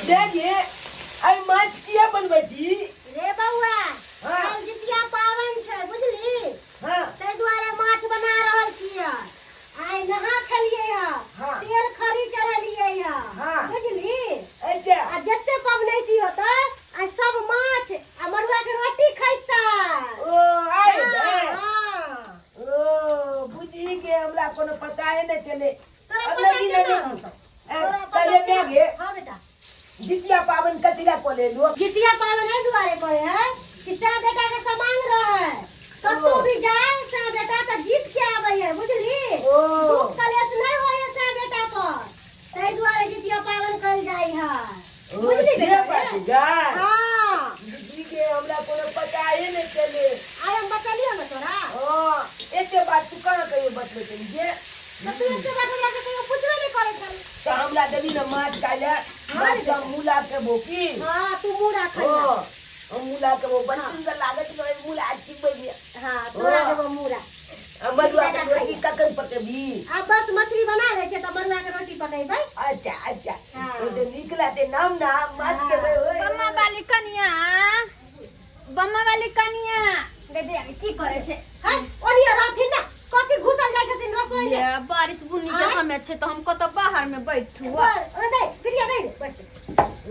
देखिए आई माछ किया बनबै छी रे बउआ हाँ। काल जितिया पावन छै बुझली हां तै दुआरे माछ बना रहल छियै आइ नहा खेलियै हाँ। तेल खरी चढ़लियै हाँ। बुझली अच्छा आ जते पबनैती होतै आ सब माछ आ मरुआ के रोटी खैतै ओ आई बे हां ओ बुझी के हमरा कोनो पता है न चले तोरा अब पता लगी केना नहीं होतौ तोरा पता पहले केना मैं गे हां बेटा जितिया पावन कतिला कोले लोग जितिया पावन है दुआरे करे है कि सा बेटा के समान रहे तो ओ। तू भी जा सा बेटा तो जीत के आवे है बुझली ओ। दुख कलेश नहीं होय सा बेटा पर तै दुआरे जितिया पावन कल जाई है बुझली छे बेटा बात जाय हां बुझी के हमरा कोनो पता है न चले आय हम बतलियो न तोरा हां एते बात तू कहां कहियो बतबे चली जे तो तू इसके बात हमरा के कहियो पूछबे नहीं करे छल तो हमरा देवी न माछ काले माछ का मूला के बोकी हां तू मुड़ा ओ खइया हम मूला के वो बड़ी सुंदर लागत है मूला अच्छी बनी हां तोरा देबो मुड़ा मरुआ के रोटी ककन पकेबी अब बस मछली बना ले के तो मरुआ के रोटी पकेबै अच्छा अच्छा हाँ। तो जो निकला ते नाम ना माछ के भाई होय बम्मा वाली कनिया बम्मा वाली कनिया गे दे की करे छे हां ओनिया रहथिन ना कथि घुसल जाय छथिन रसोई में ये बारिश बुन्नी के समय छे तो हम कत बाहर में बैठू दे गिरिया दे बैठ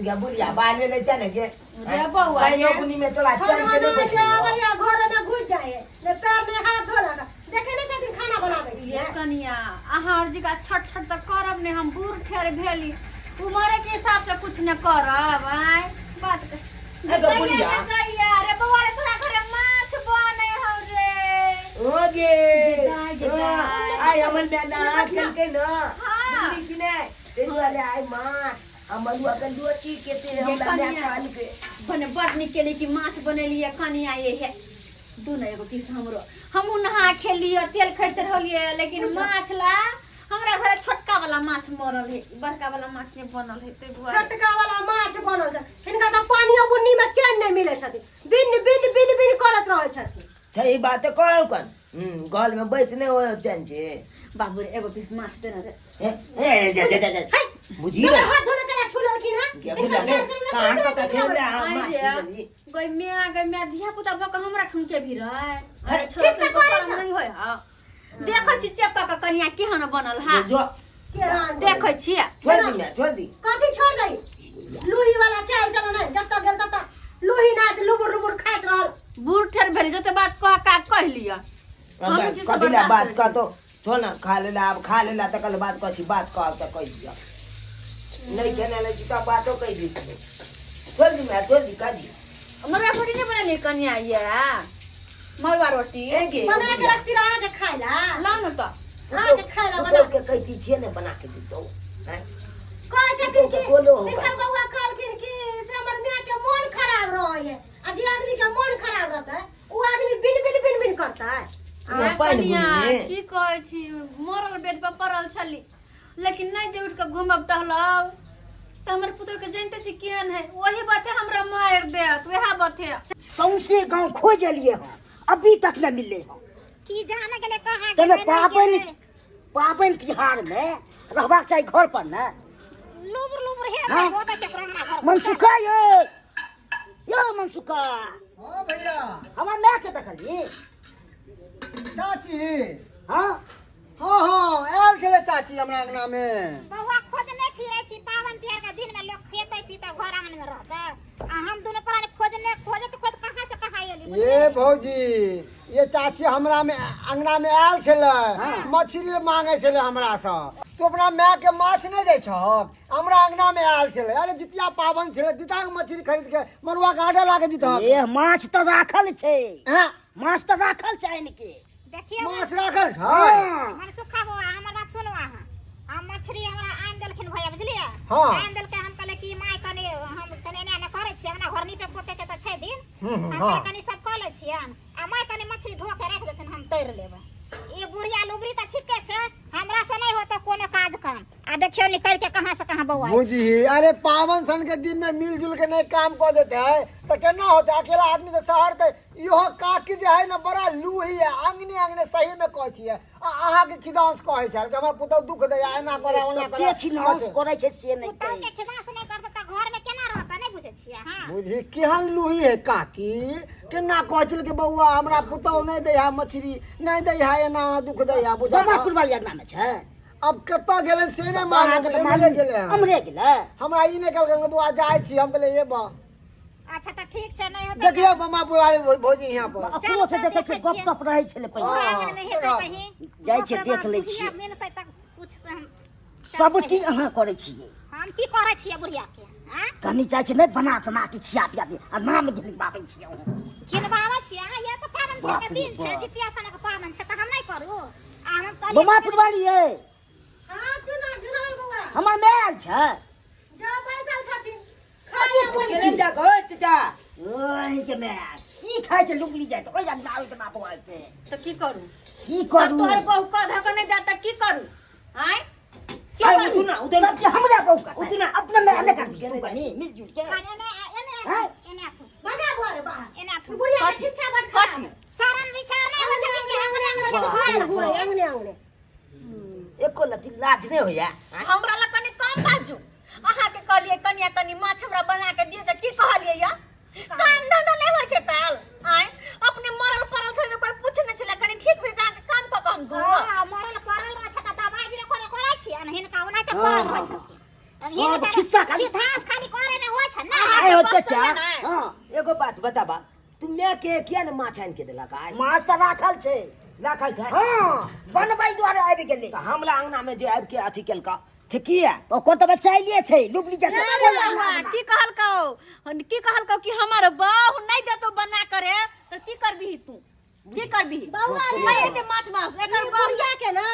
या बुलिया बाले ले जाने के रे बउआ भाई नो बुनी में तोला चल चले खाना जावैया घर में घुस जाए ने पैर में हाथ धोला देखे नहीं छथिन खाना बनावे ये छियै कनिया अहाँ जी का छट छट तक करब ने हम बूढ़ ठहर भेली उम्र के हिसाब से कुछ न करब आय बात ए तो बुलिया रे बउआ रे तोरा घरे माछ बने हो रे ओगे गेदाय। आई हमन में ना कल के ना हाँ। बुली की ने ते वाले आई माछ मरुआ के लोटी के ते ये हमरा ने कनिया। काल के बने बड़ निकले कि माछ बनेलिए कनिया ये है दू न एगो किस हमरो हमहू नहा खेलिए तेल खरीदते रहलिए लेकिन माछ ला हमरा घरे छोटका वाला माछ मरल है बड़का वाला माछ नहीं बनल है ते दुआरे छोटका वाला माछ बनल छै हिनका त पानियो बुन्नी में चैन नहीं मिले छथिन बिन बिन बिन बिन करत रहै छथिन सही बात है कौन कौन घर में बैठने हो चैन छे बाबू रे एगो पीस माछ देना रे ए जा जा जा बुझी ना ना हाथ धोले केला छुललखिन हां क्या बुला ने कहां पता चल रहा हम माछ बनी गई मैं धिया पुता बक हमरा खन के भी रहे अरे, छोड़ ठीक तो करे छ। नहीं होय हां देखै छी चेक क कनिया केहन बनल हा जो केहन देखै छी छोड़ दी कथि छोड़ दई लूही वाला चाय चलो नहीं जब तक गेल तब तक लूही ना लुबुर लुबुर खाइत रहल बूढ़ ठेर भेल जते बात कह लिया हम जी से कथी ला बर्दाश्त बात नहीं। का तो छोड़ ना खा लेला अब खा लेला त कल बात कथी बात का त कह दिया नहीं कहने लगी तो बातो कह दी छोड़ दी का दी मरुआ रोटी नहीं बनेली कनिया ये मरुआ रोटी एके बना के रखती रहा के खाइला ला न त आ के खाइला बना के कहती छे ने बना के दी तो हैं कहै छथिन कि बोलो होगा। हिनकर बउआ कहलखिन कि से हमर माय के मन खराब रहै है आ जे आदमी के मन खराब रहतै उ आदमी बिन बिन बिन बिन करतै ये पानि कनिया बुनी की कहै छी मरल बेड पर पड़ल छली लेकिन नहीं जे उठ के घुमब टहलब त हमर पुत्र के जानते छी केहन है वही बात है हमरा मार देत वह बात है सौंसे गांव खोजलिए हम अभी तक न मिले हम की जाने के लिए कहा तब पाबन तिहार में रहबाक चाहिए घर पर न लुबुर लुबुर हे हाँ? होता चक्रमा घर मनसुखा यो मनसुखा हाँ भैया हमार माय के देखली चाची हाँ हाँ हाँ आयल छले चाची हमरा अंगना में बउआ खोजने फिरै छी पावन तिहार के दिन में लोग खेतै पीतै घर आंगन में रहतै आ हम दोनों प्राणी खोजने खोजत खोज कहां से कहां एली ये भौजी ये चाची हमरा में अंगना में आयल छले मछली मांगे छले हमरा से तू अपना माय के माछ नहीं दै छहक हमरा अंगना में आयल छले अरे जितिया पावन छले दिता के मछली खरीद के मरुआ के आडा लाके दिता ये माछ तो राखल छे हैं माछ तो राखल चाहिए के देखिए माछ राखल छै हाँ मन सुखा बउआ हमर बात सुनो अहाँ हम मछली हमरा आन देलखिन भैया बुझलिए हाँ। आन देलकै हम कहले कि माय कनी हम कनी एना करे छी हमरा घर नीपे पोते के त छै दिन हम हाँ। कनी सब कह ले छियन आ माय कनी मछली धो के राख देथिन हम तैर लेबै ये बुढ़िया लुबरी त छिके छै हमरा से नहीं होता कोनो काज काम आ देखियो निकल के कहां से कहां बउआ बुझी अरे पावन सन के दिन में मिलजुल के नहीं काम कर देते है तो केना होते अकेला आदमी से शहर ते इहो काकी जे है ना बड़ा लूही है अंगने अंगने सही में कहै छियै अहाँ के खिदांस कहै छै कि हमर पुतौ दुख दे एना करे ओना करे देखी नाश करे छे से नहीं पुतौ के खिदास नहीं करते त घर में केना हाँ बुझी केहन लूही है काकी केना कहल के बउआ हमरा पुतौ नहीं दे है मछली नहीं दे है एना दुख दे है बुझा बाबापुर वाली अंगना में छै अब कत्ता गेलन से ने मालूम गेले हमरे गेलै हमरा ई ने कहलकै बुआ जाय छी हम कहले ये बा अच्छा तो ठीक छै नहीं होतै देखियो मामापुर वाली भौजी यहाँ पर अपनो से देखे छै गप तप रहै छलै पूरा पहिले अगर नहीं हेतै कहीं जाइ छियै देख लै छियै मिलतै तक कुछ से हम सब चीज अहाँ करै छियै हम की करै छियै बुढ़िया के हां कनी चाहे छै नहीं बना तना के खिया पिया दे आ नाम घिनबाबै छियै खिनबाबै छियै अहाँ ये तो पावन के दिन छै जितिया सन के पावन छै त हम नहीं करू आ हम कहलियै बाबापुर वाली है हां चुना चुना बउआ हमर मैल छै जा पैसा छथिन चले जा गो चाचा ओही के मैल की खाइ छै लुगली जाइ त ओइ अंगना आबै के बाप आइ छै तो की करू की करू तोहर बहू का धक नहीं जाता की करू आय आई उतना उतना सब के हमरा बहू का उतना अपना मैल ने कर दी कनी मिलजुल के एने आथु बगा घर बाहर एने आथु बुढ़िया के छिछा बट कट सारन विचार नहीं हो जाए अंगने अंगने एको लती लाज नहीं होया हमरा ला कनी कम बाजू अहाँ के कहलिए कनिया कनी माछ हमरा बना के दिए त की कहलिए या काम धंधा नहीं होय छै काल आय अपने मरल परल छै कोई पूछ नहीं छला कनी ठीक भी जा के काम क काम दू मरल परल रह छै त दवाई भी करे छी आ नहीं का ओना त परल रह छै सब खिस्सा खाली घास खाली करे में होय छै ना आए हो चाचा हां एगो बात बताबा तुमने के किया ने माछ आन के देला का माछ त राखल छै राखल छै हां बनबै दुआरे आबि गेलै त हमरा अंगना में जे आब के अथी केलका छै किया ओकर त बचाइले छै लुबली जा की कहलकौ कि हमर बहू नहीं देतो बना करे तो की करबी तू की करबी बउआ रे एते माछ मांस एकर बुढ़िया के ना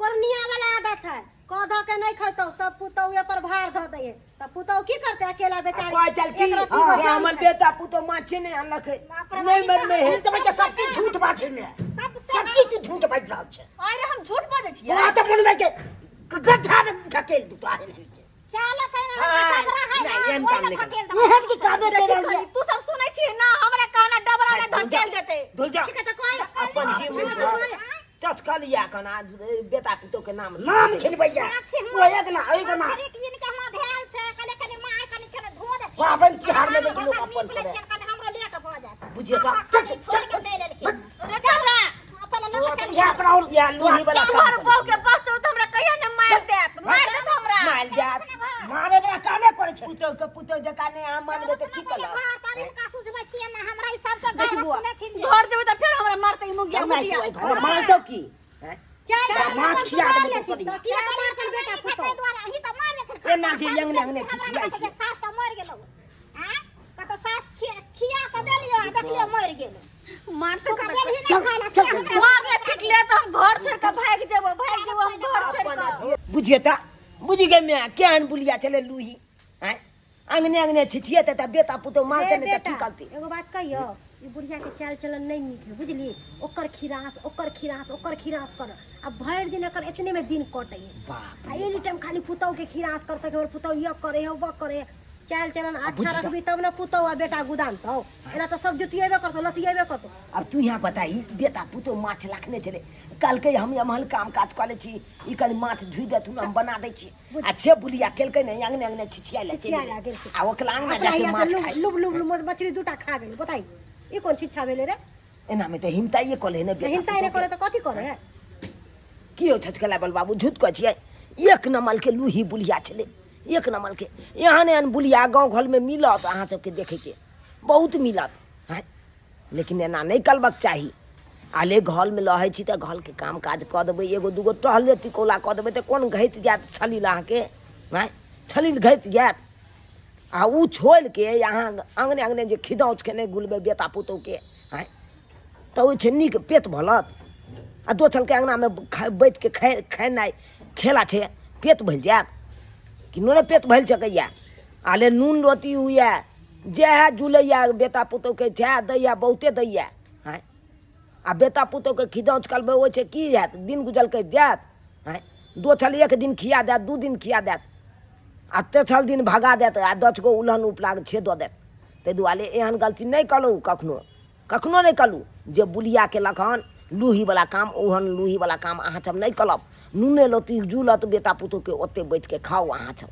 कोरनिया वाला आदत है कौधा के नहीं खैतो सब पुतौए पर भार ध दे त पुतौ की करते अकेला बेचारी कोई चल की हमर बेटा पुतो माछ नहीं आनलक नहीं मन में है तब के सब चीज झूठ बात छै सब चीज झूठ बात रहल छै अरे हम झूठ बाजै छियै तोरा त मन में के गड्ढा में ढकेल दू तो आहे नहीं चलो एहन काम नहीं करना। एहन की काबे दे रहल है तू सब सुनै छी ना हमरा कहना डबरा में धकेल देते धुल जा ठीक है तो कोई अपन जीव चस्का लिया कना बेटा पुतो के नाम नाम खिलबैया ओ एक ना ओइ के ना तीन के हम धेल छै कने कने माय कने कने धो दे पाबन तिहार में भी लोग अपन करे कने हमरो लेट भ जात बुझिए तो छोड़ के चले लेकिन रे चलरा अपन लोग चल या अपना और या लूही वाला तोहर काम बहू के बस तो हमरा कहिया न मार देत हमरा माल जात मारे बला कामे करे छै पुतो जका ने हम मानबे त की कला घर तारी का सुझबै छियै ना हमरा ई सबसे देख गलत बुआ सुने थी घर देबे त फिर हमरा मारते ई मुगिया मुगिया माल तो की चल माछ खिया देबे तो सरी किया मारतन बेटा पुतो द्वारा ही तो मार लेथिन ए ना जे यंग ने छिछिया छी सास तो मर गेलो हां कतो सास खिया के देलियो आ देखलियो मर गेलो मारते का देली नहीं खाइला से मार ले पिट ले तो हम घर छोड़ के भाग जेबो हम घर छोड़ के बुझिए त बुझि गे मैं केहन बुलिया चले लूही हैं अंगने अंगने छिछिए त बेटा पुतो मारते ने त की करती एगो बात कहियो ई बुढ़िया के चाल चलन नहीं नीक है बुझली ओकर खिरास कर अब भर दिन एकर इतने में दिन कटे बाप आ एनी टाइम खाली पुतौ के खिरास करते के और पुतौ ये करे है वो करे चाल चलन अच्छा रखबी तब ना पुतौ आ बेटा गुदान तो एना तो सब जुतिएबे करतो लतिएबे करतो अब तू यहाँ बताई बेटा पुतो माछ लाखने चले कल के हम यमहल काम काज कर ले छी ई कनी माछ धुई दे तू हम बना दे छी आ छे बुलिया केलकै ने अंगने अंगने छिछिया ले छिछिया गेल छै। आ ओकला अंगना जाके माछ खाई लुब लुब लुब मछली दूटा खा गेल बताई ई कोन शिक्षा भेले रे एना में तो हिमताइए कोले ने बेटा हिंता ने करे तो कथि करे है की हो छचकला बल बाबू झूठ कह छिए एक नमल के लूही बुलिया चले एक नमल के यहाँ ने बुलिया गाँव घर में मिलत अहाँ सबके देखे के बहुत मिलत है लेकिन एना नहीं करबक चाही आले घर में रहे छी त घर के काम काज क देबै एगो दूगो टहले टिकोला क देबै त कोन घैत जात छलील अहाँ के हैं छलील घैत जात आ उ छोड़ के यहाँ अंगने अंगने जे खिदौच के नहीं गुलबे बेटा पुतौ के हैं तो ओइ छै नीक पेट भलत आ दोछल के अंगना में बैठ के खेनाइ खेला छै पेट भल जात कि नोने पेट भल सकैया आले नून रोटी हुआ जे है जुलैया बेटा पुतौ के छै दैया बहुते दैया हैं आ बेटा पुतौ के खिदौच करबै ओइ छै की हैत दिन गुजल के जात हैं दोछल एक दिन खिया देत दू दिन खिया देत आ तेसर दिन भगा देत आ 10 गो उलहन उपलाग छे दऽ देत ताहि दुआरे एहन गलती नहीं करू कखनो नहीं करू जे बुलिया के लखन लूही वाला काम ओहन लूही वाला काम अहाँ सब नहीं करब नूने लोती जुलत बेटा पुतौ के ओते बैठ के खाओ अहाँ सब